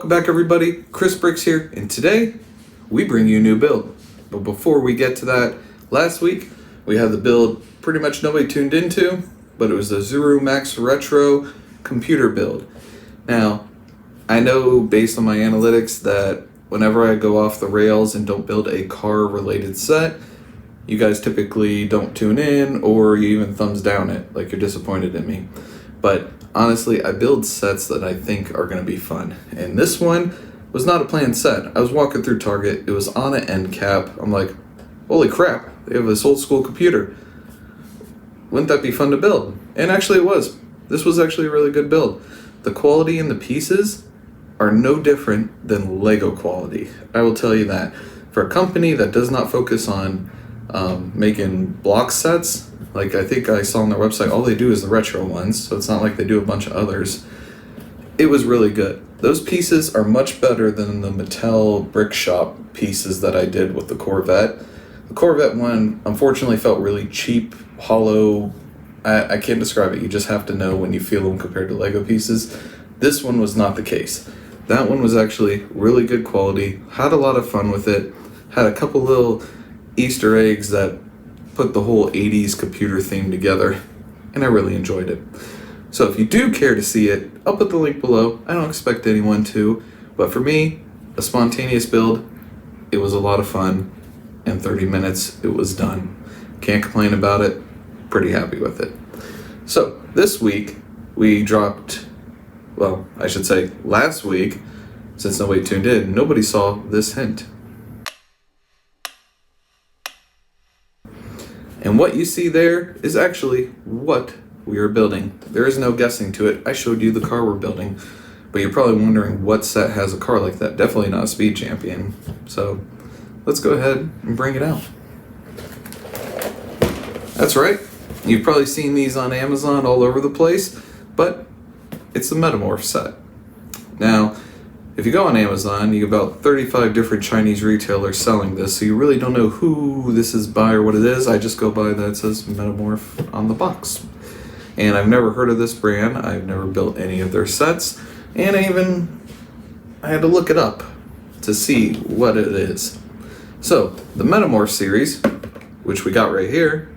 Welcome back everybody, Chris Bricks here, and today we bring you a new build. But before we get to that, last week we had the build pretty much nobody tuned into, but it was the Zuru Max Retro computer build. Now, I know based on my analytics that whenever I go off the rails and don't build a car related set, you guys typically don't tune in or you even thumbs down it, like you're disappointed in me. But honestly, I build sets that I think are going to be fun. And this one was not a planned set. I was walking through Target, it was on an end cap. I'm like, holy crap, they have this old school computer. Wouldn't that be fun to build? And actually it was. This was actually a really good build. The quality in the pieces are no different than Lego quality. I will tell you that. For a company that does not focus on making block sets, like I think I saw on their website, all they do is the retro ones, so it's not like they do a bunch of others. It was really good. Those pieces are much better than the Mattel Brick Shop pieces that I did with the Corvette. The Corvette one, unfortunately, felt really cheap, hollow. I can't describe it. You just have to know when you feel them compared to Lego pieces. This one was not the case. That one was actually really good quality. Had a lot of fun with it. Had a couple little Easter eggs that put the whole 80s computer theme together, and I really enjoyed it. So if you do care to see it, I'll put the link below. I don't expect anyone to, but for me, a spontaneous build, it was a lot of fun. In 30 minutes, it was done. Can't complain about it. Pretty happy with it. So this week, we dropped, well, I should say last week, since nobody tuned in, nobody saw this hint. And what you see there is actually what we are building. There is no guessing to it. I showed you the car we're building, but you're probably wondering what set has a car like that. Definitely not a Speed Champion. So let's go ahead and bring it out. That's right. You've probably seen these on Amazon all over the place, but it's the Metamorph set. Now, if you go on Amazon, you get about 35 different Chinese retailers selling this, so you really don't know who this is by or what it is. I just go by that it says Metamorph on the box. And I've never heard of this brand. I've never built any of their sets, and I had to look it up to see what it is. So, the Metamorph series, which we got right here,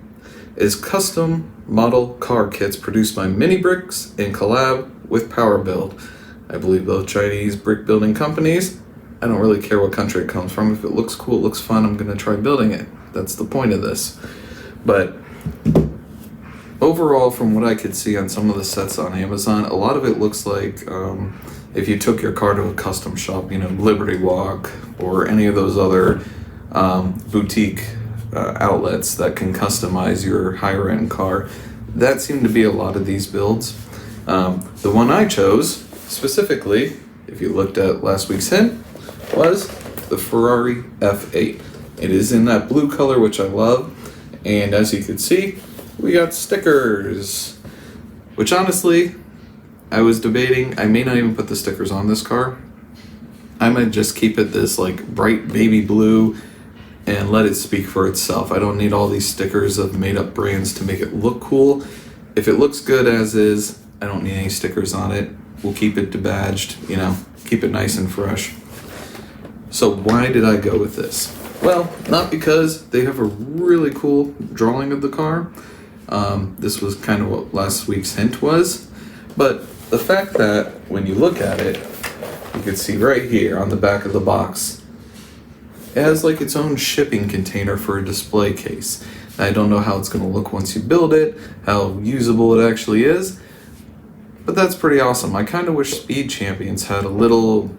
is custom model car kits produced by Minibricks in collab with Power Build. I believe both Chinese brick building companies. I don't really care what country it comes from. If it looks cool, it looks fun, I'm gonna try building it. That's the point of this. But overall, from what I could see on some of the sets on Amazon, a lot of it looks like if you took your car to a custom shop, you know, Liberty Walk or any of those other boutique outlets that can customize your higher end car. That seemed to be a lot of these builds. The one I chose, specifically, if you looked at last week's hint, was the Ferrari F8. It is in that blue color, which I love, and as you can see, we got stickers, which honestly, I was debating, I may not even put the stickers on this car. I might just keep it this like bright baby blue and let it speak for itself. I don't need all these stickers of made up brands to make it look cool. If it looks good as is, I don't need any stickers on it. We'll keep it debadged, you know, keep it nice and fresh. So why did I go with this? Well, not because they have a really cool drawing of the car. This was kind of what last week's hint was. But the fact that when you look at it, you can see right here on the back of the box, it has like its own shipping container for a display case. I don't know how it's going to look once you build it, how usable it actually is. But that's pretty awesome. I kind of wish Speed Champions had a little,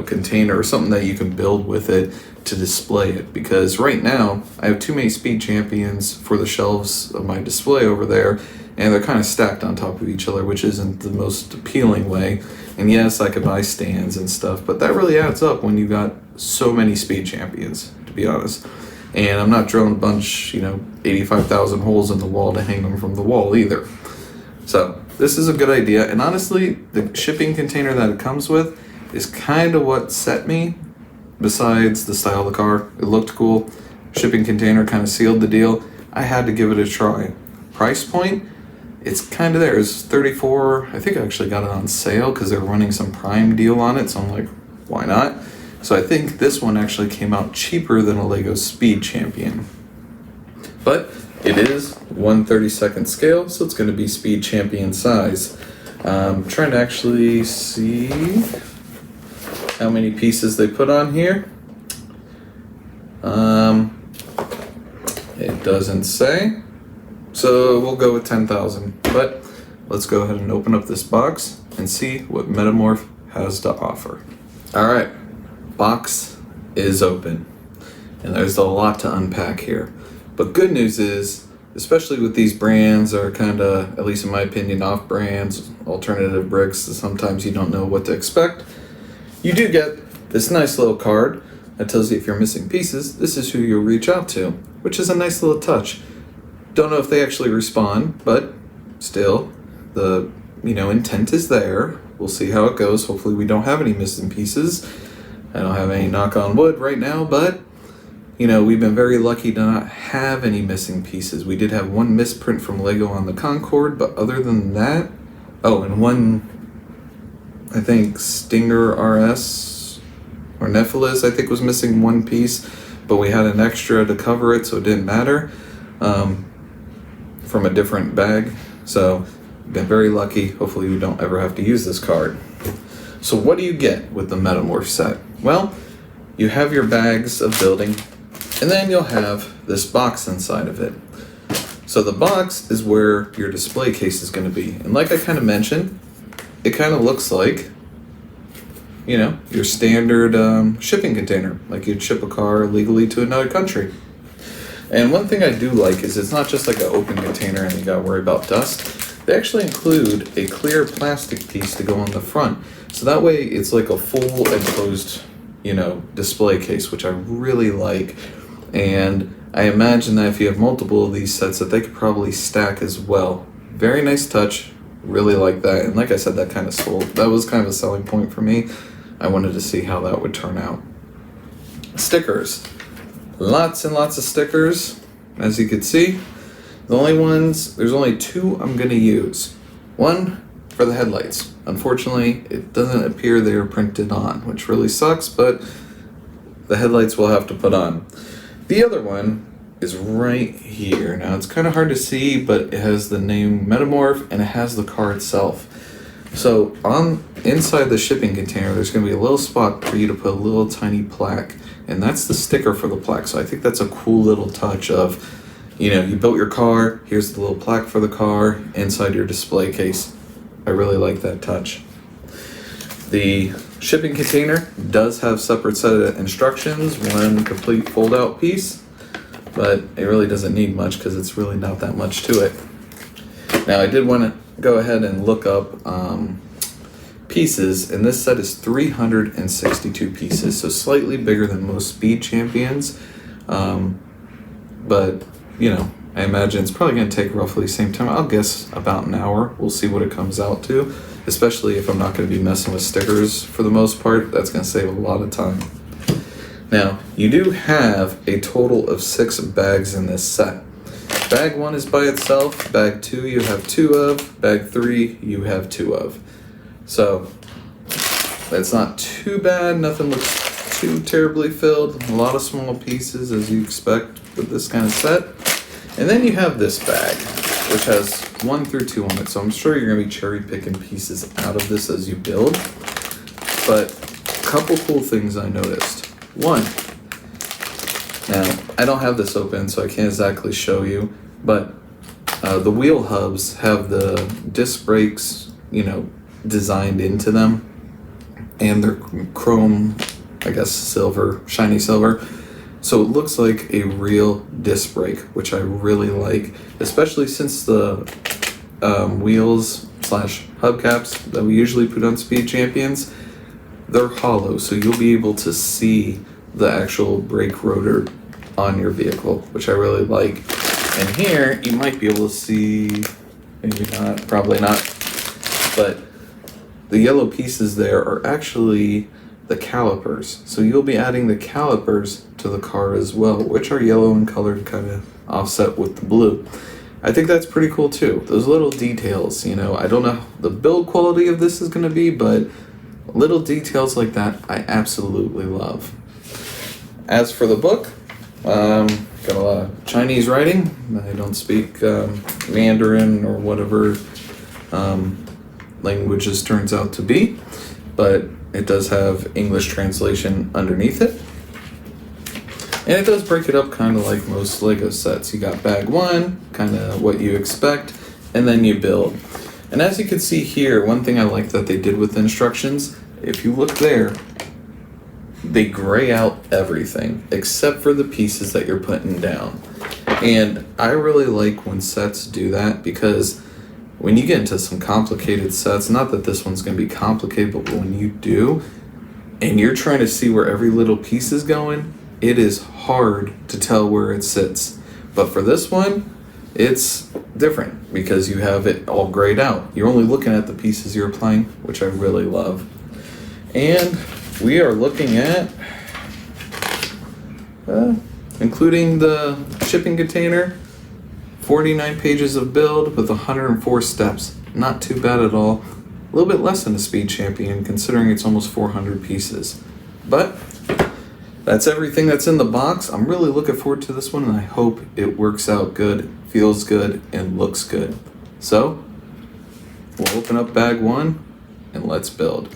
container or something that you can build with it to display it. Because right now, I have too many Speed Champions for the shelves of my display over there, and they're kind of stacked on top of each other, which isn't the most appealing way. And yes, I could buy stands and stuff, but that really adds up when you got so many Speed Champions, to be honest. And I'm not drilling a bunch, 85,000 holes in the wall to hang them from the wall either. So this is a good idea, and honestly, the shipping container that it comes with is kind of what set me, besides the style of the car. It looked cool. Shipping container kind of sealed the deal. I had to give it a try. Price point, it's kind of there. It's 34. I think I actually got it on sale because they're running some Prime deal on it. So I'm like, why not? So I think this one actually came out cheaper than a Lego Speed Champion. But it is 1/32 scale, so it's going to be Speed Champion size. I'm trying to actually see how many pieces they put on here. It doesn't say. So we'll go with 10,000. But let's go ahead and open up this box and see what Metamorph has to offer. Alright, box is open. And there's a lot to unpack here. But good news is, especially with these brands are kind of, at least in my opinion, off brands, alternative bricks, sometimes you don't know what to expect. You do get this nice little card that tells you if you're missing pieces, this is who you'll reach out to, which is a nice little touch. Don't know if they actually respond, but still, the intent is there. We'll see how it goes. Hopefully we don't have any missing pieces. I don't have any knock on wood right now, but we've been very lucky to not have any missing pieces. We did have one misprint from Lego on the Concorde, but other than that, and one, I think Stinger RS or Nephilis, I think was missing one piece, but we had an extra to cover it, so it didn't matter. From a different bag, so been very lucky. Hopefully we don't ever have to use this card. So what do you get with the Metamorph set? Well, you have your bags of building, and then you'll have this box inside of it. So the box is where your display case is going to be, and like I kind of mentioned, it kind of looks like your standard shipping container, like you'd ship a car legally to another country. And one thing I do like is it's not just like an open container and you gotta worry about dust. They actually include a clear plastic piece to go on the front. So that way it's like a full enclosed, display case, which I really like. And I imagine that if you have multiple of these sets that they could probably stack as well. Very nice touch, really like that. And like I said, that was kind of a selling point for me. I wanted to see how that would turn out. Stickers. Lots and lots of stickers, as you can see. There's only two I'm going to use. One for the headlights. Unfortunately, it doesn't appear they are printed on, which really sucks, but the headlights we'll have to put on. The other one is right here. Now, it's kind of hard to see, but it has the name Metamorph, and it has the car itself. So, inside the shipping container, there's going to be a little spot for you to put a little tiny plaque. And that's the sticker for the plaque. So I think that's a cool little touch of, you built your car, here's the little plaque for the car inside your display case. I really like that touch. The shipping container does have separate set of instructions, one complete fold-out piece, but it really doesn't need much because it's really not that much to it. Now I did want to go ahead and look up pieces, and this set is 362 pieces, so slightly bigger than most Speed Champions, but I imagine it's probably going to take roughly the same time. I'll guess about an hour. We'll see what it comes out to, especially if I'm not going to be messing with stickers for the most part. That's going to save a lot of time. Now, you do have a total of 6 bags in this set. Bag 1 is by itself, bag 2 you have 2 of, bag 3 you have 2 of. So, it's not too bad, nothing looks too terribly filled, a lot of small pieces as you expect with this kind of set. And then you have this bag, which has 1 through 2 on it, so I'm sure you're going to be cherry picking pieces out of this as you build. But a couple cool things I noticed. One, now I don't have this open so I can't exactly show you, but the wheel hubs have the disc brakes, designed into them, and they're chrome, I guess silver, shiny silver, so it looks like a real disc brake, which I really like, especially since the wheels / hubcaps that we usually put on Speed Champions, they're hollow, so you'll be able to see the actual brake rotor on your vehicle, which I really like. And here you might be able to see, maybe not, probably not, but the yellow pieces there are actually the calipers. So you'll be adding the calipers to the car as well, which are yellow in color to kind of offset with the blue. I think that's pretty cool too. Those little details, you know, I don't know the build quality of this is going to be, but little details like that I absolutely love. As for the book, got a lot of Chinese writing. I don't speak Mandarin or whatever languages turns out to be, but it does have English translation underneath it. And it does break it up kind of like most Lego sets. You got bag one, kind of what you expect, and then you build. And as you can see here, one thing I like that they did with the instructions, if you look there, they gray out everything except for the pieces that you're putting down. And I really like when sets do that, because when you get into some complicated sets, not that this one's going to be complicated, but when you do, and you're trying to see where every little piece is going, it is hard to tell where it sits. But for this one, it's different because you have it all grayed out. You're only looking at the pieces you're applying, which I really love. And we are looking at, including the shipping container, 49 pages of build with 104 steps. Not too bad at all. A little bit less than a Speed Champion considering it's almost 400 pieces. But that's everything that's in the box. I'm really looking forward to this one, and I hope it works out good, feels good, and looks good. So, we'll open up bag one, and let's build.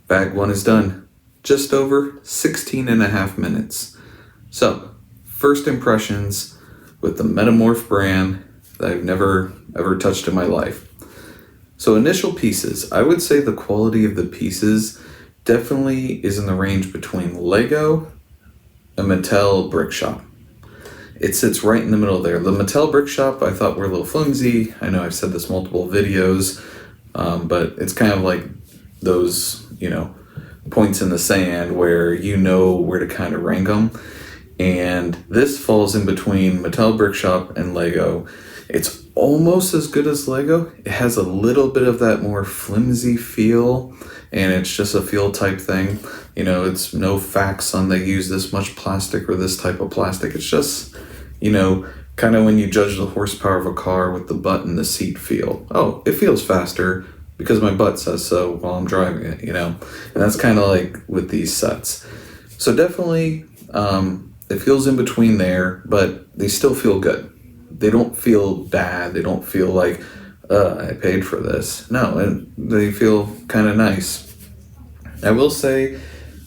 Bag one is done. Just over 16 and a half minutes. So, first impressions with the Metamorph brand that I've never ever touched in my life. So initial pieces, I would say the quality of the pieces definitely is in the range between Lego and Mattel Brick Shop. It sits right in the middle there. The Mattel Brick Shop I thought were a little flimsy. I know I've said this multiple videos, but it's kind of like those, points in the sand where you know where to kind of rank them. And this falls in between Mattel Brick Shop and Lego. It's almost as good as Lego. It has a little bit of that more flimsy feel, and it's just a feel type thing. It's no facts on they use this much plastic or this type of plastic. It's just, kind of when you judge the horsepower of a car with the butt and the seat feel. Oh, it feels faster because my butt says so while I'm driving it, And that's kind of like with these sets. So definitely, it feels in between there, but they still feel good. They don't feel bad. They don't feel like, I paid for this. No, and they feel kind of nice. I will say,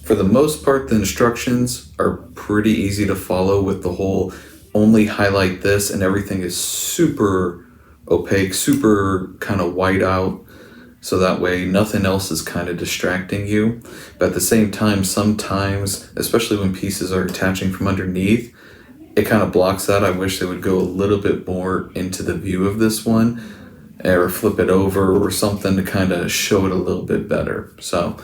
for the most part, the instructions are pretty easy to follow with the whole only highlight this, and everything is super opaque, super kind of white out. So that way nothing else is kind of distracting you. But at the same time, sometimes, especially when pieces are attaching from underneath, it kind of blocks that. I wish they would go a little bit more into the view of this one, or flip it over or something to kind of show it a little bit better. So,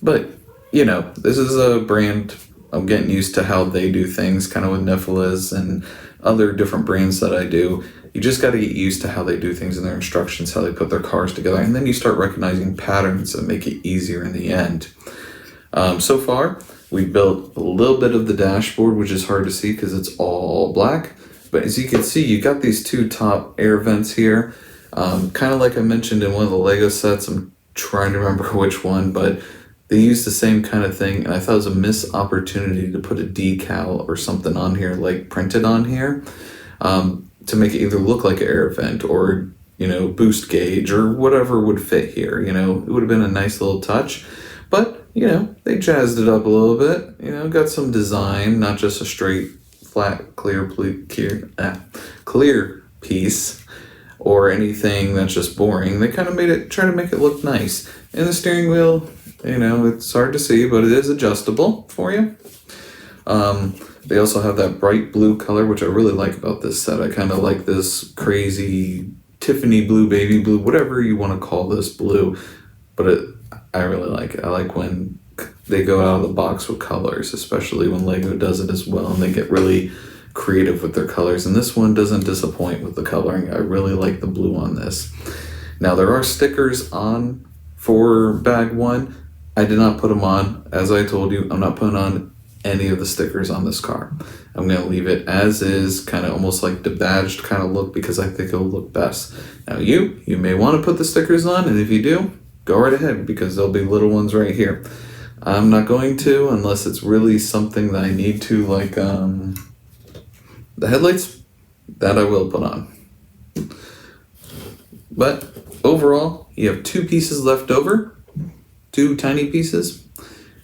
but this is a brand, I'm getting used to how they do things, kind of with Nephilas and other different brands that I do. You just got to get used to how they do things in their instructions, how they put their cars together, and then you start recognizing patterns that make it easier in the end. So far, we built a little bit of the dashboard, which is hard to see because it's all black. But as you can see, you got these two top air vents here. Kind of like I mentioned in one of the Lego sets, I'm trying to remember which one, but they used the same kind of thing, and I thought it was a missed opportunity to put a decal or something on here, like printed on here, to make it either look like an air vent or, you know, boost gauge or whatever would fit here. You know, it would have been a nice little touch, but, you know, they jazzed it up a little bit, you know, got some design, not just a straight, flat, clear piece or anything that's just boring. They kind of try to make it look nice. And the steering wheel, you know, it's hard to see, but it is adjustable for you. They also have that bright blue color, which I really like about this set. I kind of like this crazy Tiffany blue, baby blue, whatever you want to call this blue, but I really like it. I like when they go out of the box with colors, especially when Lego does it as well, and they get really creative with their colors. And this one doesn't disappoint with the coloring. I really like the blue on this. Now, there are stickers on for bag one. I did not put them on. As I told you, I'm not putting on any of the stickers on this car. I'm going to leave it as is, kind of almost like the badged kind of look, because I think it'll look best. Now you may want to put the stickers on, and if you do, go right ahead, because there'll be little ones right here. I'm not going to, unless it's really something that I need to, like the headlights, that I will put on. But overall, you have 2 pieces left over, 2 tiny pieces.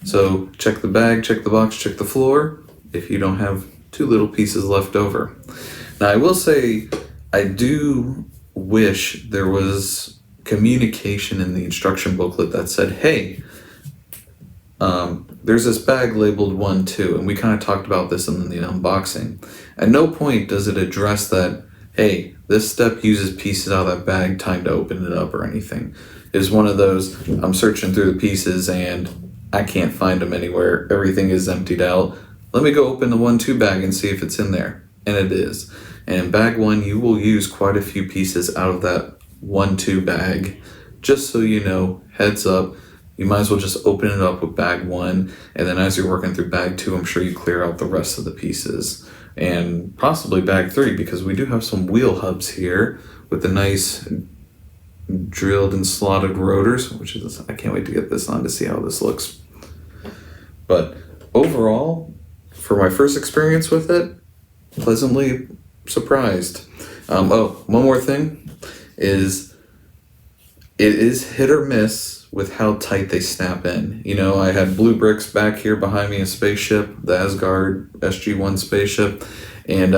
So check the bag, check the box, check the floor if you don't have 2 little pieces left over. Now, I will say, I do wish there was communication in the instruction booklet that said, hey, there's this bag labeled 1, 2, and we kind of talked about this in the unboxing. At no point does it address that, hey, this step uses pieces out of that bag, time to open it up or anything. It's one of those, I'm searching through the pieces and I can't find them anywhere. Everything is emptied out. Let me go open the 1, 2 bag and see if it's in there. And it is. And in bag 1, you will use quite a few pieces out of that 1, 2 bag. Just so you know, heads up, you might as well just open it up with bag 1. And then as you're working through bag 2, I'm sure you clear out the rest of the pieces. And possibly bag 3, because we do have some wheel hubs here with the nice drilled and slotted rotors, which is, I can't wait to get this on to see how this looks. But overall, for my first experience with it, pleasantly surprised. Oh, one more thing is, it is hit or miss with how tight they snap in. You know, I had blue bricks back here behind me, a spaceship, the Asgard SG-1 spaceship, and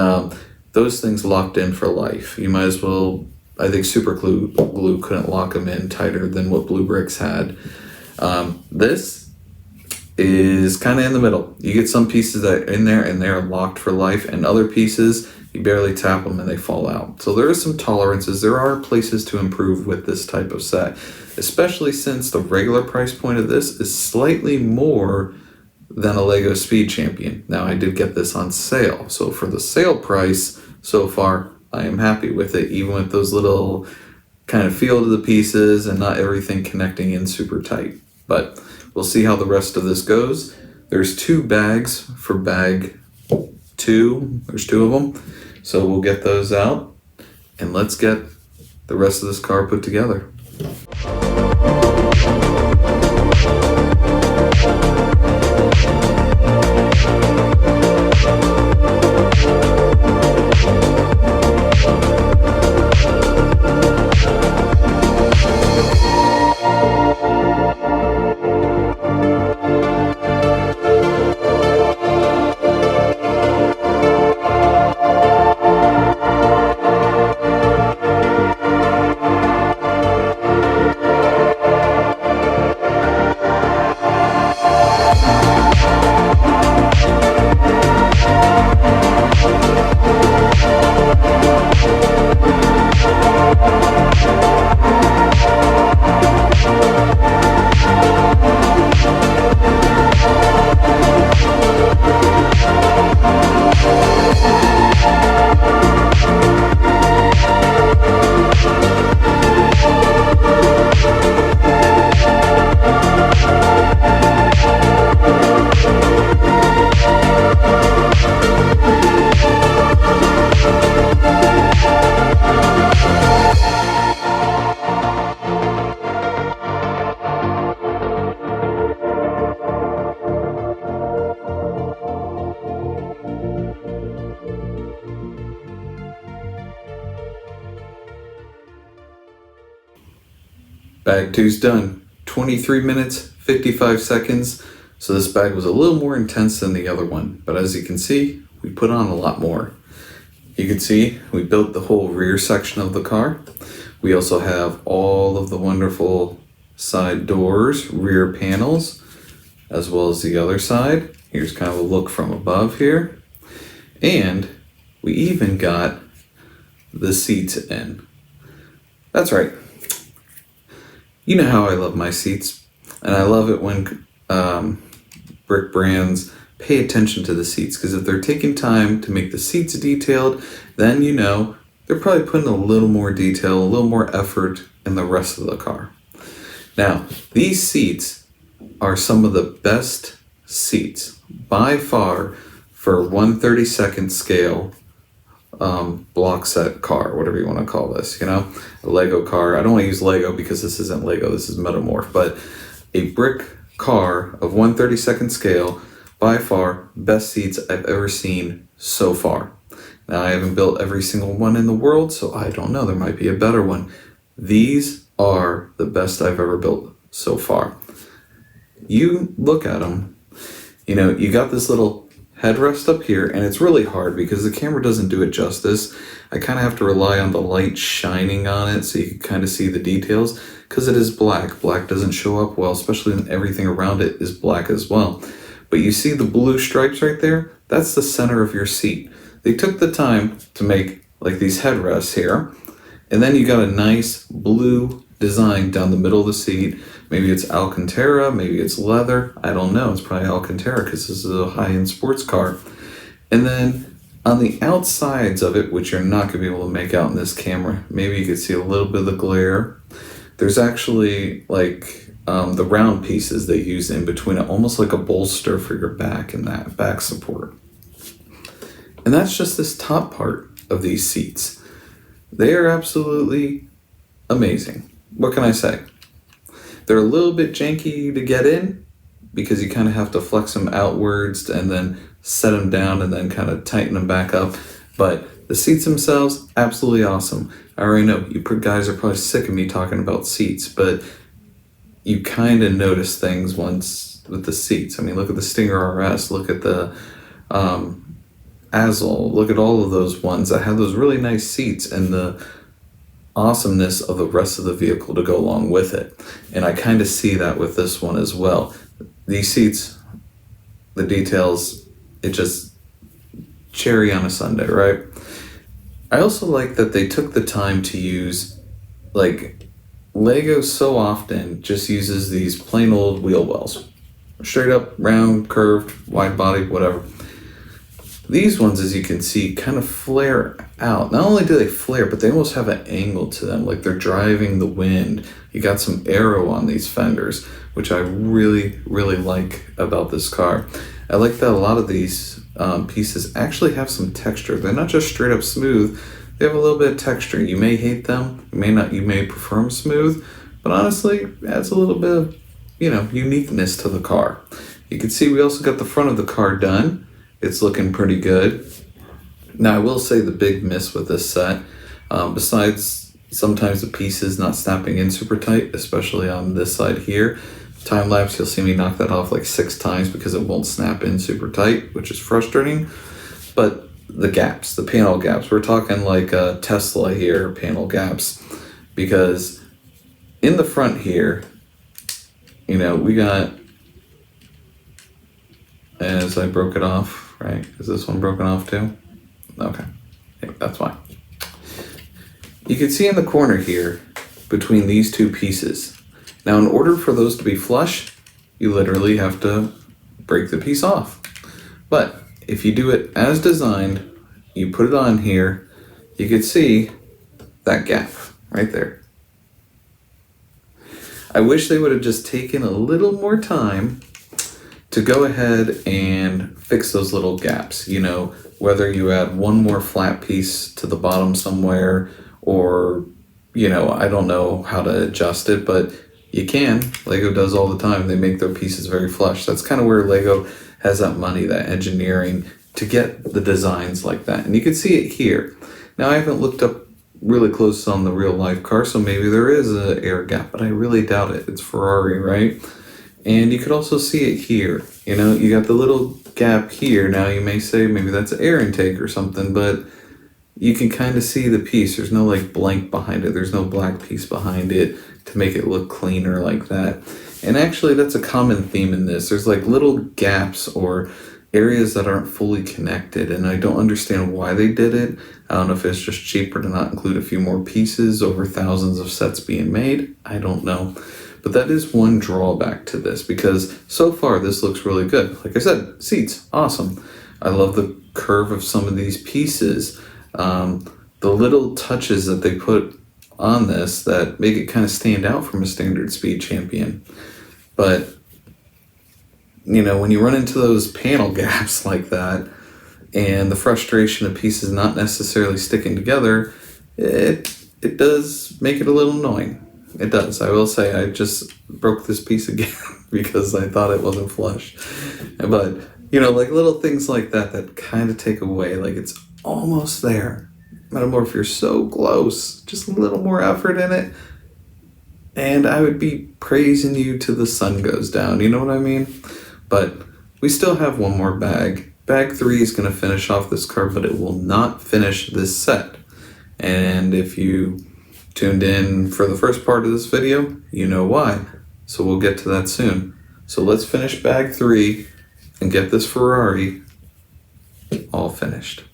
those things locked in for life. You might as well, I think super glue couldn't lock them in tighter than what blue bricks had. This is kind of in the middle. You get some pieces that are in there and they're locked for life, and other pieces, you barely tap them and they fall out. So there are some tolerances. There are places to improve with this type of set, especially since the regular price point of this is slightly more than a Lego Speed Champion. Now, I did get this on sale, so for the sale price so far, I am happy with it, even with those little kind of feel to the pieces and not everything connecting in super tight. But we'll see how the rest of this goes. There's 2 bags for bag 2. There's 2 of them. So we'll get those out and let's get the rest of this car put together. Bag two's done. 23 minutes, 55 seconds. So this bag was a little more intense than the other one, but as you can see, we put on a lot more. You can see we built the whole rear section of the car. We also have all of the wonderful side doors, rear panels, as well as the other side. Here's kind of a look from above here. And we even got the seats in. That's right. You know how I love my seats, and I love it when brick brands pay attention to the seats, because if they're taking time to make the seats detailed, then you know they're probably putting a little more detail, a little more effort in the rest of the car. Now, these seats are some of the best seats by far for 1/32 scale block set car, whatever you want to call this, you know, a Lego car. I don't want to use Lego because this isn't Lego, this is Metamorph, but a brick car of 1/32 scale, by far best seats I've ever seen so far. Now, I haven't built every single one in the world, so I don't know, there might be a better one. These are the best I've ever built so far. You look at them, you know, you got this little headrest up here, and it's really hard because the camera doesn't do it justice. I kind of have to rely on the light shining on it so you can kind of see the details, because it is black. Black doesn't show up well, especially when everything around it is black as well. But you see the blue stripes right there? That's the center of your seat. They took the time to make like these headrests here, and then you got a nice blue design down the middle of the seat. Maybe it's Alcantara, maybe it's leather, I don't know. It's probably Alcantara because this is a high-end sports car. And then on the outsides of it, which you're not going to be able to make out in this camera, maybe you can see a little bit of the glare. There's actually like the round pieces they use in between it, almost like a bolster for your back and that back support. And that's just this top part of these seats. They are absolutely amazing. What can I say? They're a little bit janky to get in because you kind of have to flex them outwards and then set them down and then kind of tighten them back up. But the seats themselves, absolutely awesome. I already know you guys are probably sick of me talking about seats, but you kind of notice things once with the seats. I mean, look at the Stinger RS, look at the Azul, look at all of those ones that have those really nice seats and the awesomeness of the rest of the vehicle to go along with it. And I kind of see that with this one as well. These seats, the details, it just cherry on a sundae, right? I also like that they took the time to use, like, Lego so often just uses these plain old wheel wells. Straight up, round, curved, wide body, whatever. These ones, as you can see, kind of flare out. Not only do they flare, but they almost have an angle to them, like they're driving the wind. You got some aero on these fenders, which I really, really like about this car. I like that a lot of these pieces actually have some texture. They're not just straight up smooth. They have a little bit of texture. You may hate them, you may not, you may prefer them smooth, but honestly, it adds a little bit of, you know, uniqueness to the car. You can see we also got the front of the car done. It's looking pretty good. Now, I will say the big miss with this set, besides sometimes the pieces not snapping in super tight, especially on this side here, time lapse, you'll see me knock that off like 6 times because it won't snap in super tight, which is frustrating. But the gaps, the panel gaps, we're talking like a Tesla here, panel gaps, because in the front here, you know, we got, as I broke it off, right? Is this one broken off too? Okay, yeah, that's fine. You can see in the corner here, between these two pieces. Now, in order for those to be flush, you literally have to break the piece off. But if you do it as designed, you put it on here, you can see that gap right there. I wish they would have just taken a little more time to go ahead and fix those little gaps. You know, whether you add one more flat piece to the bottom somewhere, or, you know, I don't know how to adjust it, but you can. Lego does all the time. They make their pieces very flush. That's kind of where Lego has that money, that engineering, to get the designs like that. And you can see it here. Now, I haven't looked up really close on the real life car, so maybe there is an air gap, but I really doubt it. It's Ferrari, right? And you could also see it here. You know, you got the little gap here. Now you may say maybe that's an air intake or something, but you can kind of see the piece. There's no like blank behind it. There's no black piece behind it to make it look cleaner like that. And actually that's a common theme in this. There's like little gaps or areas that aren't fully connected, and I don't understand why they did it. I don't know if it's just cheaper to not include a few more pieces over thousands of sets being made. I don't know. But that is one drawback to this, because so far this looks really good. Like I said, seats, awesome. I love the curve of some of these pieces. The little touches that they put on this that make it kind of stand out from a standard speed champion. But, you know, when you run into those panel gaps like that and the frustration of pieces not necessarily sticking together, it does make it a little annoying. It does. I will say I just broke this piece again because I thought it wasn't flush. But, you know, like little things like that that kind of take away, like it's almost there. Metamorph, you're so close. Just a little more effort in it, and I would be praising you till the sun goes down. You know what I mean? But we still have one more bag. Bag 3 is going to finish off this car, but it will not finish this set. And if you tuned in for the first part of this video, you know why. So we'll get to that soon. So let's finish bag 3 and get this Ferrari all finished.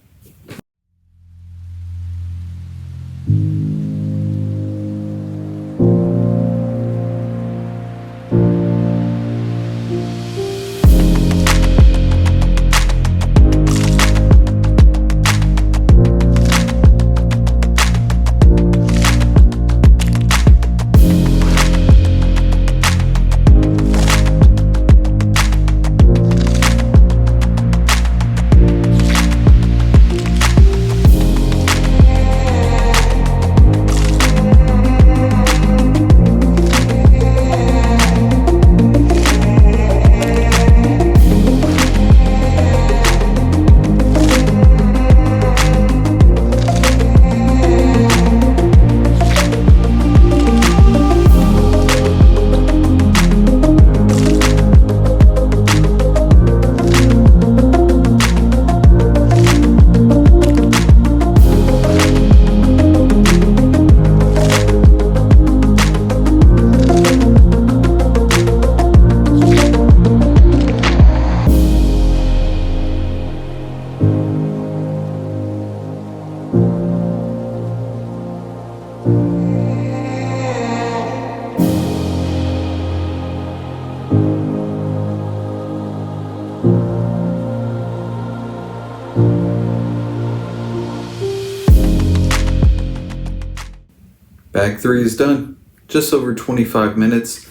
Bag 3 is done. Just over 25 minutes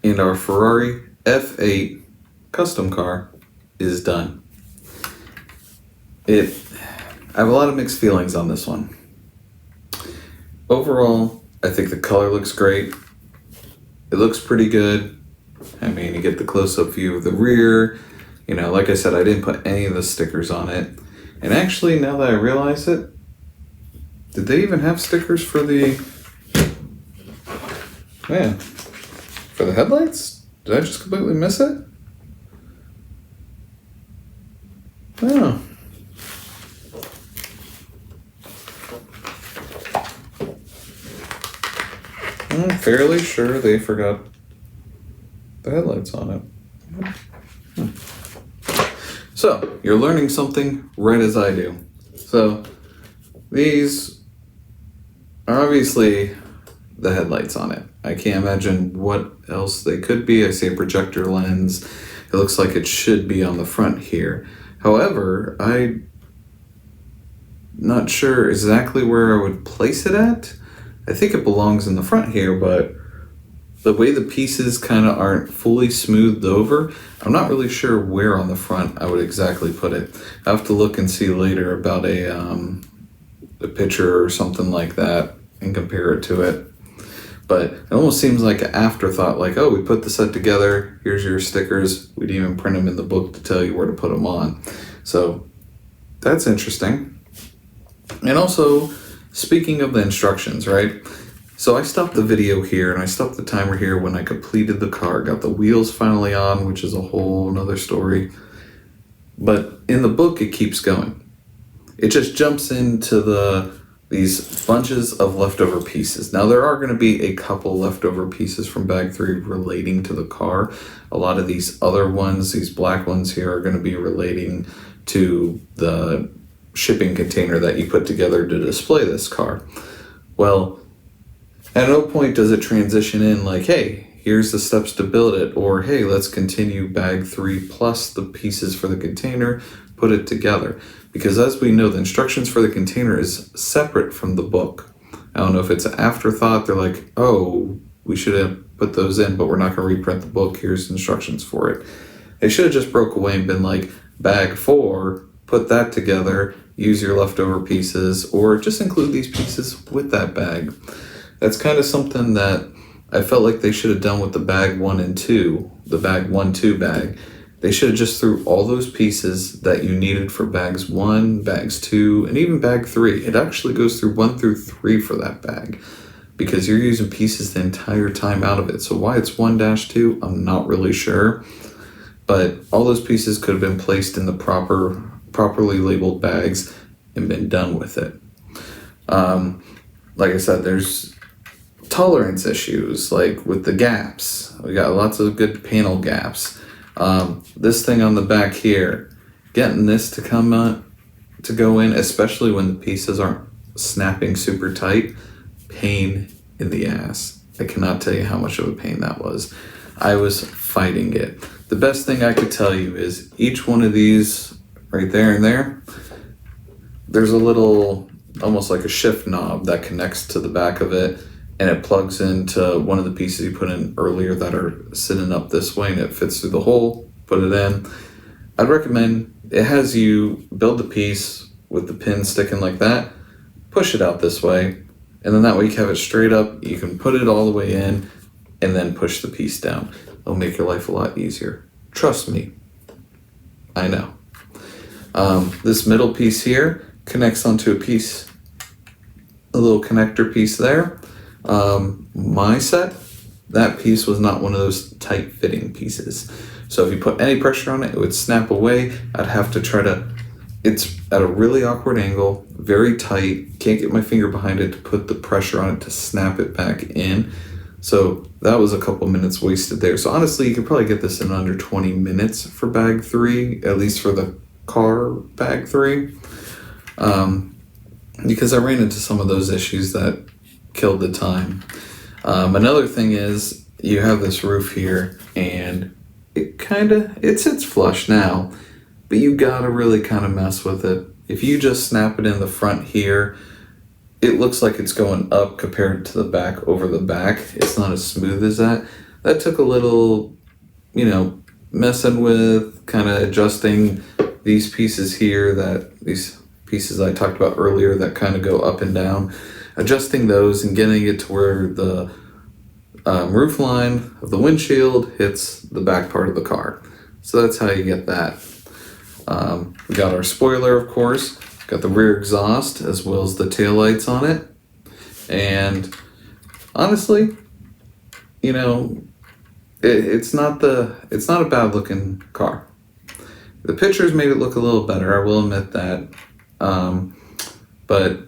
and our Ferrari F8 custom car is done. I have a lot of mixed feelings on this one. Overall, I think the color looks great. It looks pretty good. I mean, you get the close-up view of the rear. You know, like I said, I didn't put any of the stickers on it. And actually, now that I realize it, did they even have stickers for the... Man, for the headlights? Did I just completely miss it? Oh. I'm fairly sure they forgot the headlights on it. So, you're learning something right as I do. So, these are obviously the headlights on it. I can't imagine what else they could be. I see a projector lens. It looks like it should be on the front here. However, I'm not sure exactly where I would place it at. I think it belongs in the front here, but the way the pieces kind of aren't fully smoothed over, I'm not really sure where on the front I would exactly put it. I have to look and see later about a picture or something like that and compare it to it. But it almost seems like an afterthought, like, oh, we put the set together, here's your stickers. We didn't even print them in the book to tell you where to put them on. So that's interesting. And also, Speaking of the instructions, right? So I stopped the video here and I stopped the timer here when I completed the car, got the wheels finally on, which is a whole nother story. But in the book, it keeps going. It just jumps into these bunches of leftover pieces. Now there are going to be a couple leftover pieces from bag 3 relating to the car. A lot of these other ones, these black ones here, are going to be relating to the shipping container that you put together to display this car. Well, at no point does it transition in like, hey, here's the steps to build it, or hey, let's continue bag 3 plus the pieces for the container, put it together. Because as we know, the instructions for the container is separate from the book. I don't know if it's an afterthought. They're like, oh, we should have put those in, but we're not going to reprint the book. Here's instructions for it. They should have just broke away and been like, bag 4, put that together, use your leftover pieces, or just include these pieces with that bag. That's kind of something that I felt like they should have done with the bag 1 and 2, the bag 1-2 bag. They should have just threw all those pieces that you needed for bags 1, bags 2, and even bag 3. It actually goes through 1 through 3 for that bag because you're using pieces the entire time out of it. So why it's 1-2, I'm not really sure. But all those pieces could have been placed in the properly labeled bags and been done with it. Like I said, there's tolerance issues, like with the gaps. We got lots of good panel gaps. This thing on the back here, getting this to go in, especially when the pieces aren't snapping super tight, pain in the ass. I cannot tell you how much of a pain that was. I was fighting it. The best thing I could tell you is each one of these right there and there, there's a little, almost like a shift knob that connects to the back of it, and it plugs into one of the pieces you put in earlier that are sitting up this way, and it fits through the hole, put it in. I'd recommend, it has you build the piece with the pin sticking like that, push it out this way, and then that way you have it straight up, you can put it all the way in, and then push the piece down. It'll make your life a lot easier. Trust me, I know. This middle piece here connects onto a little connector piece there. My set, that piece was not one of those tight fitting pieces. So if you put any pressure on it, it would snap away. I'd have to it's at a really awkward angle, very tight, can't get my finger behind it to put the pressure on it to snap it back in. So that was a couple minutes wasted there. So honestly, you could probably get this in under 20 minutes for bag 3, at least for the car bag 3. Because I ran into some of those issues that killed the time. Another thing is you have this roof here and it sits flush now, but you gotta really kind of mess with it. If you just snap it in the front here, it looks like it's going up compared to the back over the back. It's not as smooth as that. That took a little, messing with, kind of adjusting these pieces here, these pieces I talked about earlier that kind of go up and down, adjusting those and getting it to where the roof line of the windshield hits the back part of the car. So that's how you get that. We got our spoiler, of course, got the rear exhaust as well as the taillights on it. And honestly, it's not a bad looking car. The pictures made it look a little better, I will admit that. But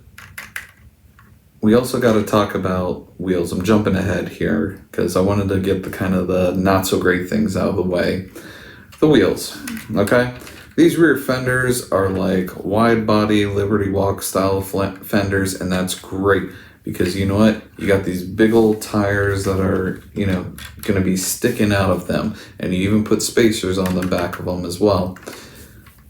we also got to talk about wheels. I'm jumping ahead here because I wanted to get the not so great things out of the way. The wheels, okay? These rear fenders are like wide body Liberty Walk style fenders, and that's great because you know what? You got these big old tires that are, going to be sticking out of them, and you even put spacers on the back of them as well.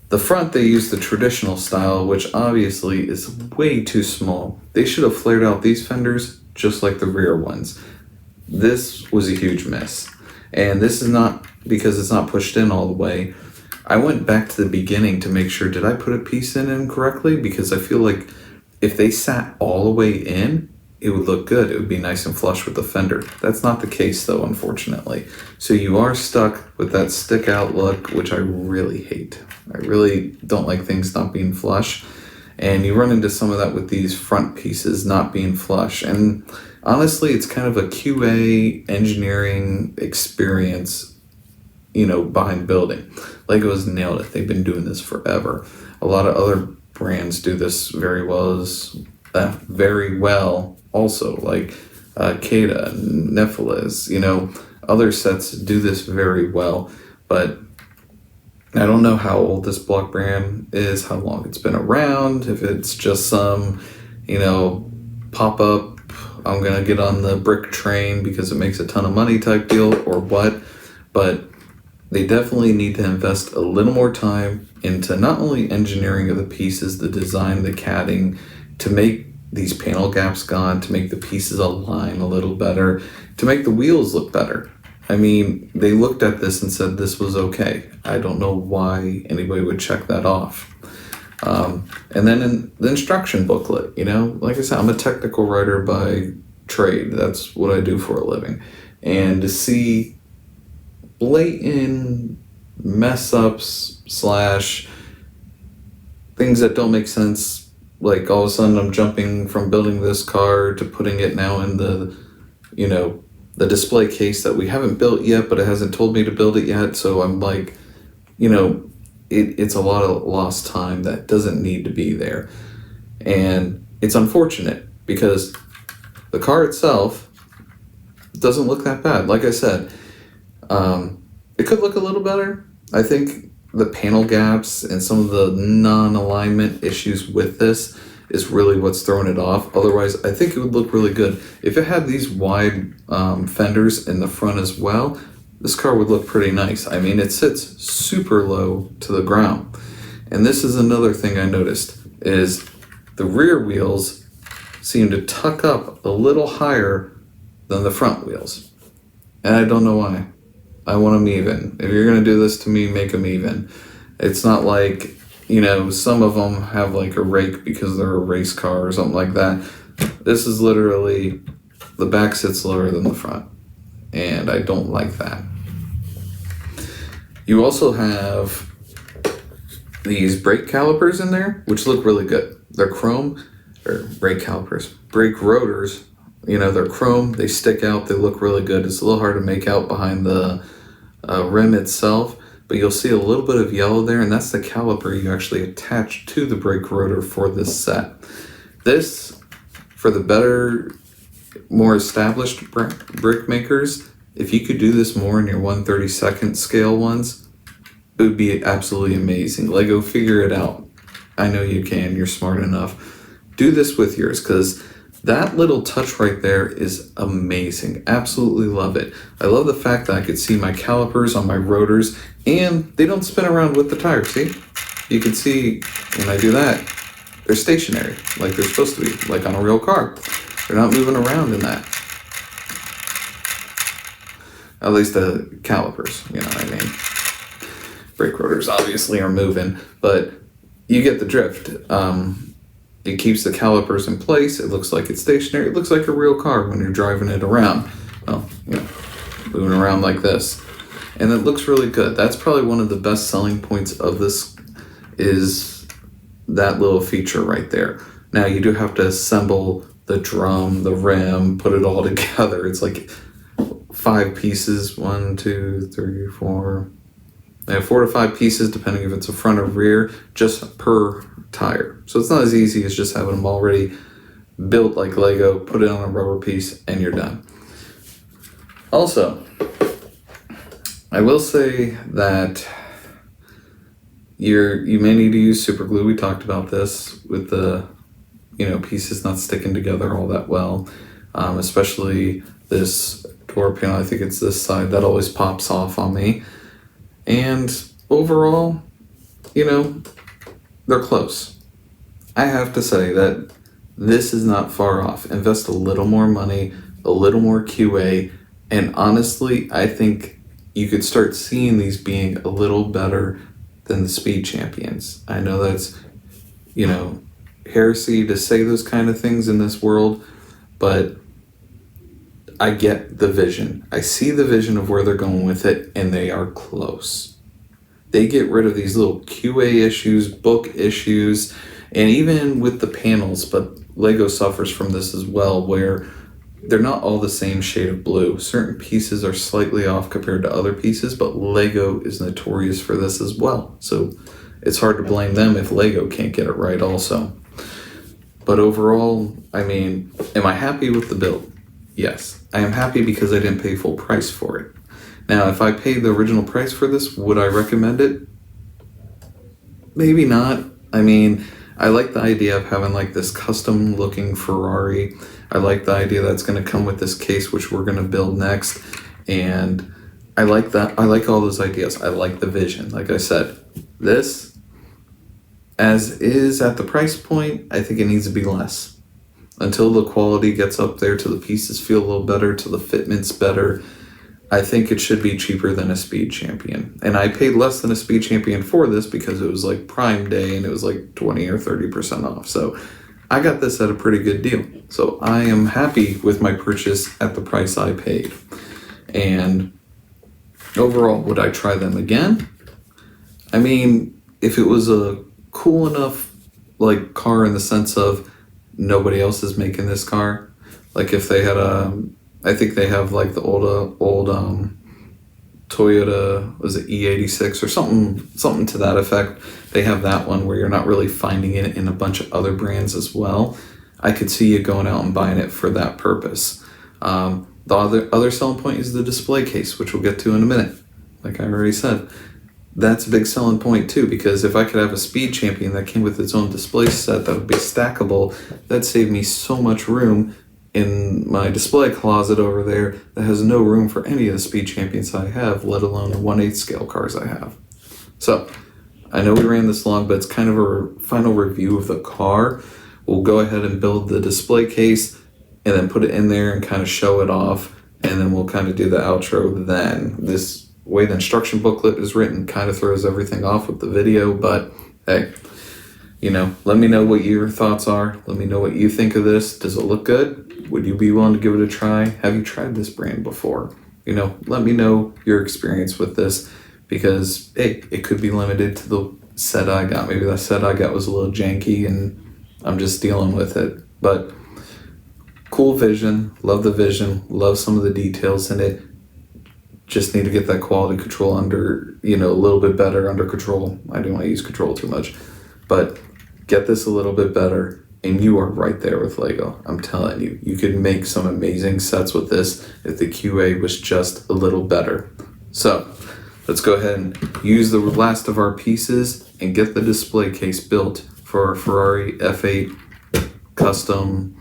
The front, they use the traditional style, which obviously is way too small. They should have flared out these fenders just like the rear ones. This was a huge miss. And this is not because it's not pushed in all the way. I went back to the beginning to make sure, did I put a piece in incorrectly? Because I feel like if they sat all the way in, it would look good. It would be nice and flush with the fender. That's not the case though, unfortunately. So you are stuck with that stick out look, which I really hate. I really don't like things not being flush. And you run into some of that with these front pieces not being flush. And honestly, it's kind of a QA engineering experience, behind building. Lego has nailed it. They've been doing this forever. A lot of other brands do this very well also, like Kata, Nephilis, other sets do this very well, but I don't know how old this block brand is, how long it's been around, if it's just some, pop-up, I'm going to get on the brick train because it makes a ton of money type deal or what, but they definitely need to invest a little more time into not only engineering of the pieces, the design, the CADing, to make these panel gaps gone, to make the pieces align a little better, to make the wheels look better. I mean, they looked at this and said this was okay. I don't know why anybody would check that off. And then in the instruction booklet, like I said, I'm a technical writer by trade. That's what I do for a living. And to see blatant mess ups / things that don't make sense, like all of a sudden I'm jumping from building this car to putting it now in the display case that we haven't built yet, but it hasn't told me to build it yet. So I'm like, it's a lot of lost time that doesn't need to be there. And it's unfortunate because the car itself doesn't look that bad. Like I said, it could look a little better. I think the panel gaps and some of the non-alignment issues with this is really what's throwing it off. Otherwise, I think it would look really good. If it had these wide fenders in the front as well, this car would look pretty nice. I mean, it sits super low to the ground. And this is another thing I noticed, is the rear wheels seem to tuck up a little higher than the front wheels. And I don't know why. I want them even. If you're going to do this to me, make them even. It's not like, some of them have like a rake because they're a race car or something like that. This is literally, the back sits lower than the front. And I don't like that. You also have these brake calipers in there, which look really good. They're chrome, or brake calipers, brake rotors. They're chrome, they stick out, they look really good. It's a little hard to make out behind the rim itself, but you'll see a little bit of yellow there, and that's the caliper you actually attach to the brake rotor for this set. This, for the better, more established brick makers, if you could do this more in your 1/32 scale ones, it would be absolutely amazing. Lego, figure it out. I know you can, you're smart enough. Do this with yours, because that little touch right there is amazing. Absolutely love it. I love the fact that I could see my calipers on my rotors, and they don't spin around with the tire, see? You can see when I do that, they're stationary, like they're supposed to be, like on a real car. They're not moving around in that. At least the calipers, you know what I mean? Brake rotors obviously are moving, but you get the drift. It keeps the calipers in place. It looks like it's stationary. It looks like a real car when you're driving it around. Well, moving around like this. And it looks really good. That's probably one of the best selling points of this, is that little feature right there. Now you do have to assemble the drum, the rim, put it all together. It's like 5 pieces, 1, 2, 3, 4. They have 4 to 5 pieces, depending if it's a front or rear, just per tire. So it's not as easy as just having them already built like Lego, put it on a rubber piece, and you're done. Also, I will say that you may need to use super glue. We talked about this with the pieces not sticking together all that well, especially this door panel. I think it's this side that always pops off on me. And overall, they're close. I have to say that this is not far off. Invest a little more money, a little more QA, and honestly, I think you could start seeing these being a little better than the Speed Champions. I know that's, heresy to say those kind of things in this world, but I get the vision. I see the vision of where they're going with it, and they are close. They get rid of these little QA issues, book issues, And even with the panels, but Lego suffers from this as well, where they're not all the same shade of blue. Certain pieces are slightly off compared to other pieces, but Lego is notorious for this as well. So it's hard to blame them if Lego can't get it right also. But overall, I mean, am I happy with the build? Yes. I am happy because I didn't pay full price for it. Now, if I paid the original price for this, would I recommend it? Maybe not. I mean, I like the idea of having like this custom looking Ferrari. I like the idea that's going to come with this case, which we're going to build next. And I like that. I like all those ideas. I like the vision. Like I said, this, as is at the price point, I think it needs to be less. Until the quality gets up there, till the pieces feel a little better, till the fitment's better, I think it should be cheaper than a Speed Champion. And I paid less than a Speed Champion for this because it was like Prime Day and it was like 20 or 30% off. So I got this at a pretty good deal. So I am happy with my purchase at the price I paid. And overall, would I try them again? I mean, if it was a cool enough like car in the sense of nobody else is making this car, like if they had I think they have like the old Toyota, was it E86 or something to that effect. They have that one where you're not really finding it in a bunch of other brands as well. I could see you going out and buying it for that purpose. The other selling point is the display case, which we'll get to in a minute. Like I already said, that's a big selling point too, because if I could have a Speed Champion that came with its own display set that would be stackable, that'd save me so much room in my display closet over there that has no room for any of the Speed Champions I have, let alone the 1/8 scale cars I have. So, I know we ran this long, but it's kind of a final review of the car. We'll go ahead and build the display case and then put it in there and kind of show it off, and then we'll kind of do the outro then. This way the instruction booklet is written kind of throws everything off with the video, but hey, you know, let me know what your thoughts are. Let me know what you think of this. Does it look good? Would you be willing to give it a try? Have you tried this brand before? You know, let me know your experience with this, because hey, it could be limited to the set I got. Maybe that set I got was a little janky and I'm just dealing with it. But cool vision, love the vision, love some of the details in it. Just need to get that quality control under, you know, a little bit better under control. I don't want to use control too much, but get this a little bit better. And you are right there with Lego. I'm telling you, you could make some amazing sets with this if the QA was just a little better. So let's go ahead and use the last of our pieces and get the display case built for our Ferrari F8 custom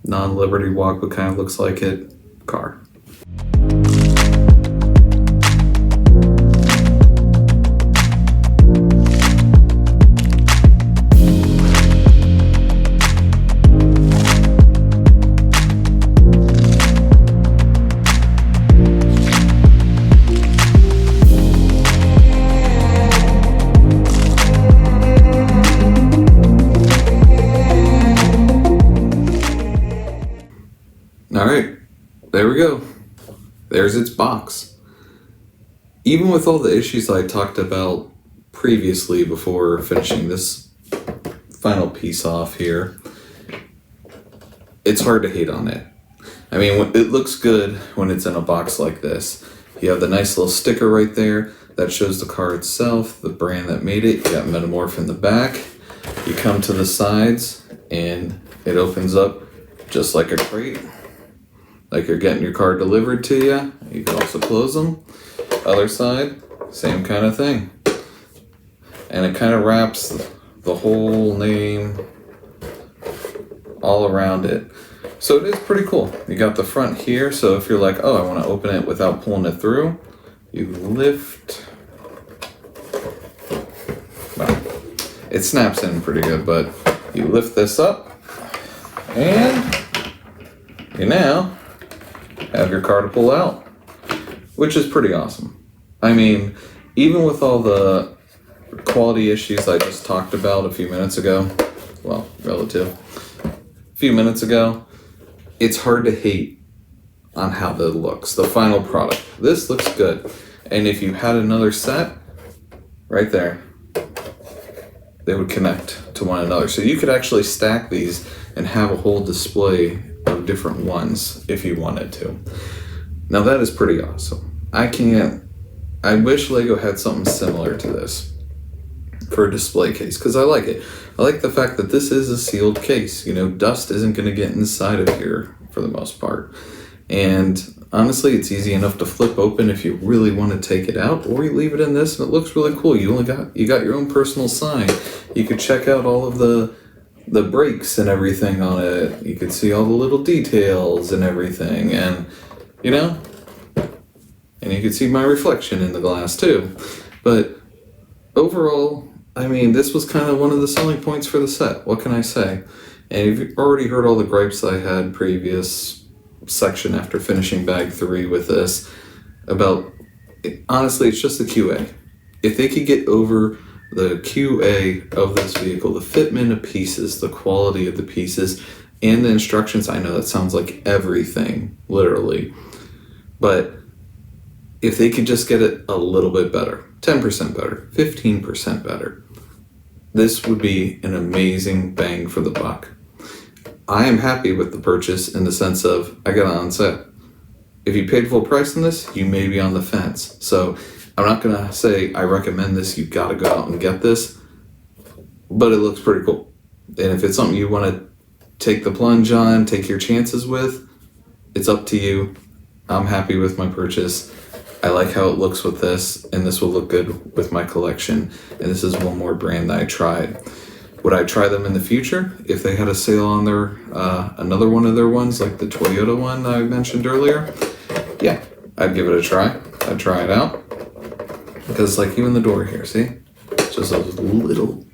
non-Liberty Walk, what kind of looks like it, car. Alright, there we go. There's its box. Even with all the issues I talked about previously before finishing this final piece off here, it's hard to hate on it. I mean, it looks good when it's in a box like this. You have the nice little sticker right there that shows the car itself, the brand that made it. You got Metamorph in the back. You come to the sides and it opens up just like a crate. Like you're getting your car delivered to you. You can also close them. Other side, same kind of thing. And it kind of wraps the whole name all around it. So it is pretty cool. You got the front here, so if you're like, oh, I want to open it without pulling it through, you lift. Well, it snaps in pretty good, but you lift this up, and you now have your car to pull out, which is pretty awesome. I mean, even with all the quality issues I just talked about a few minutes ago, well, a few minutes ago, it's hard to hate on how that looks, the final product. This looks good. And if you had another set, right there, they would connect to one another. So you could actually stack these and have a whole display of different ones if you wanted to. Now that is pretty awesome. I wish Lego had something similar to this for a display case, because I like it. I like the fact that this is a sealed case. You know, dust isn't going to get inside of here for the most part. And honestly, it's easy enough to flip open if you really want to take it out, or you leave it in this and it looks really cool. You got your own personal sign. You could check out all of the brakes and everything on it. You could see all the little details and everything, and you know, and you could see my reflection in the glass too. But overall, I mean, this was kind of one of the selling points for the set. What can I say? And you've already heard all the gripes that I had previous section after finishing bag 3 with this about, honestly, it's just the QA. If they could get over the QA of this vehicle, the fitment of pieces, the quality of the pieces, and the instructions, I know that sounds like everything, literally, but if they could just get it a little bit better, 10% better, 15% better, this would be an amazing bang for the buck. I am happy with the purchase in the sense of I got it on set. If you paid full price on this, you may be on the fence. So I'm not going to say I recommend this, you got to go out and get this, but it looks pretty cool. And if it's something you want to take the plunge on, take your chances with, it's up to you. I'm happy with my purchase. I like how it looks with this, and this will look good with my collection. And this is one more brand that I tried. Would I try them in the future if they had a sale on their another one of their ones, like the Toyota one that I mentioned earlier? Yeah, I'd give it a try. I'd try it out. Because like even the door here, see? It's just those little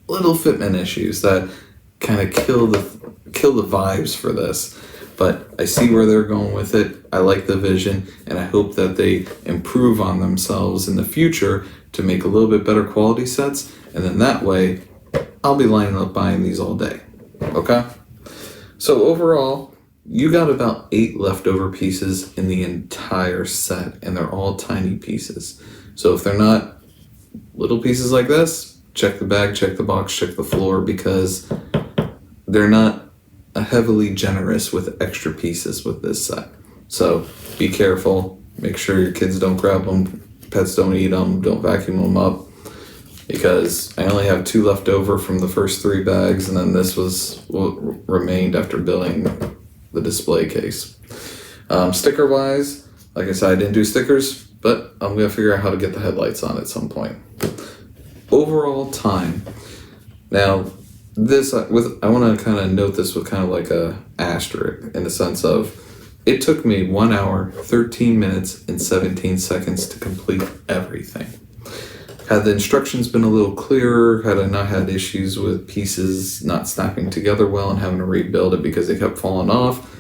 fitment issues that kind of kill the vibes for this. But I see where they're going with it. I like the vision, and I hope that they improve on themselves in the future to make a little bit better quality sets, and then that way, I'll be lining up buying these all day, okay? So overall, you got about 8 leftover pieces in the entire set, and they're all tiny pieces. So if they're not little pieces like this, check the bag, check the box, check the floor, because they're not heavily generous with extra pieces with this set. So be careful, make sure your kids don't grab them, pets don't eat them, don't vacuum them up, because I only have 2 left over from the first 3 bags, and then this was what remained after building the display case. Sticker wise, like I said, I didn't do stickers, but I'm gonna figure out how to get the headlights on at some point. Overall time. Now, this I want to kind of note this with kind of like a asterisk in the sense of it took me 1 hour, 13 minutes, and 17 seconds to complete everything. Had the instructions been a little clearer, had I not had issues with pieces not snapping together well and having to rebuild it because they kept falling off,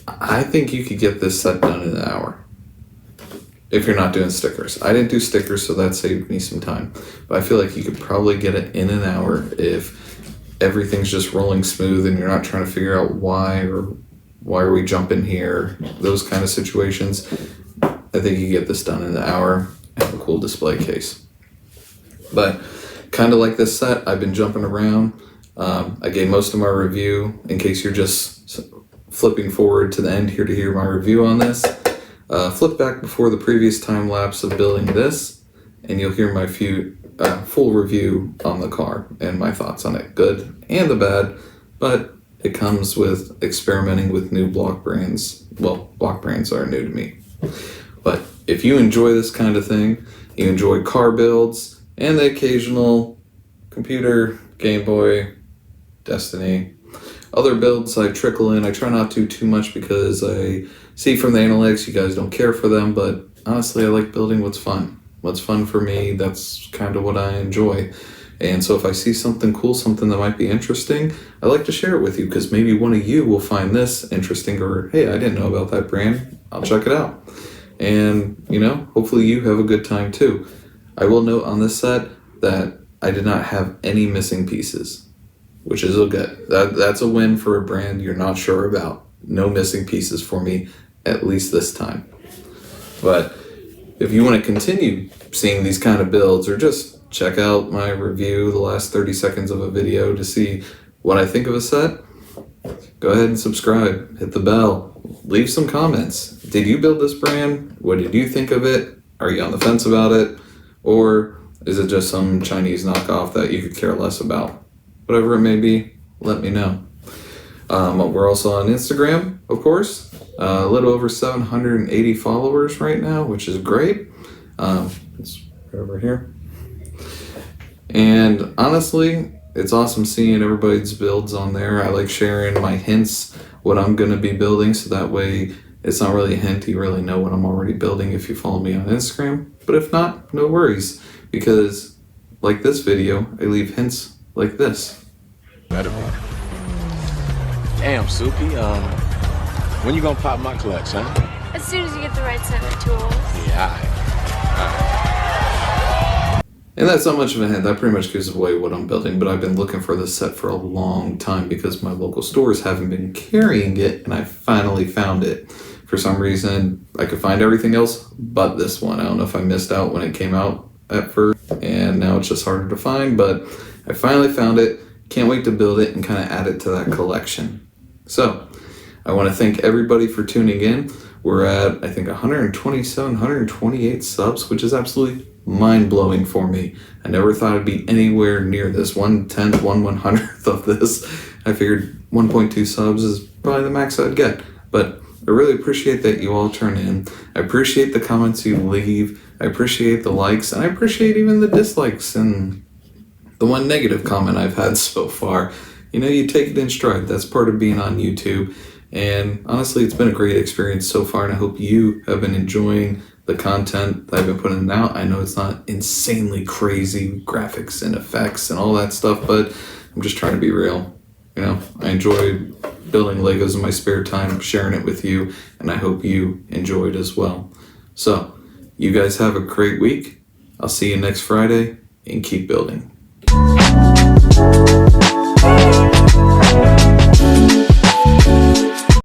I think you could get this set done in an hour. If you're not doing stickers. I didn't do stickers, so that saved me some time. But I feel like you could probably get it in an hour if everything's just rolling smooth and you're not trying to figure out why are we jumping here, those kind of situations. I think you get this done in an hour and have a cool display case. But kind of like this set, I've been jumping around. I gave most of my review in case you're just flipping forward to the end here to hear my review on this. Flip back before the previous time lapse of building this, and you'll hear my full review on the car and my thoughts on it, good and the bad, but it comes with experimenting with new block brands. Well, block brands are new to me. But if you enjoy this kind of thing, you enjoy car builds, and the occasional computer, Game Boy, Destiny, other builds I trickle in. I try not to too much because I see from the analytics you guys don't care for them, but honestly I like building what's fun. What's fun for me, that's kind of what I enjoy. And so if I see something cool, something that might be interesting, I like to share it with you because maybe one of you will find this interesting, or hey, I didn't know about that brand, I'll check it out. And you know, hopefully you have a good time too. I will note on this set that I did not have any missing pieces, which is good. That's a win for a brand you're not sure about. No missing pieces for me, at least this time. But if you want to continue seeing these kind of builds or just check out my review, the last 30 seconds of a video, to see what I think of a set, go ahead and subscribe, hit the bell, leave some comments. Did you build this brand? What did you think of it? Are you on the fence about it? Or is it just some Chinese knockoff that you could care less about? Whatever it may be, let me know. We're also on Instagram, of course. A little over 780 followers right now, which is great. It's right over here. And honestly, it's awesome seeing everybody's builds on there. I like sharing my hints, what I'm going to be building, so that way it's not really a hint. You really know what I'm already building if you follow me on Instagram. But if not, no worries, because like this video, I leave hints like this. Damn, Soupy, when you gonna pop my clutch, huh? As soon as you get the right set of tools. Yeah, all right. And that's not much of a hint. That pretty much gives away what I'm building, but I've been looking for this set for a long time because my local stores haven't been carrying it, and I finally found it. For some reason, I could find everything else but this one. I don't know if I missed out when it came out at first, and now it's just harder to find, but I finally found it. Can't wait to build it and kind of add it to that collection. So, I want to thank everybody for tuning in. We're at, I think, 127, 128 subs, which is absolutely mind-blowing for me. I never thought I'd be anywhere near this, 1/10, 1/100th of this. I figured 1.2 subs is probably the max I'd get. But I really appreciate that you all turn in. I appreciate the comments you leave. I appreciate the likes, and I appreciate even the dislikes and the one negative comment I've had so far. You know, you take it in stride. That's part of being on YouTube. And honestly, it's been a great experience so far, and I hope you have been enjoying the content that I've been putting out. I know it's not insanely crazy graphics and effects and all that stuff, but I'm just trying to be real. You know, I enjoy building Legos in my spare time, sharing it with you, and I hope you enjoyed as well. So, you guys have a great week. I'll see you next Friday, and keep building.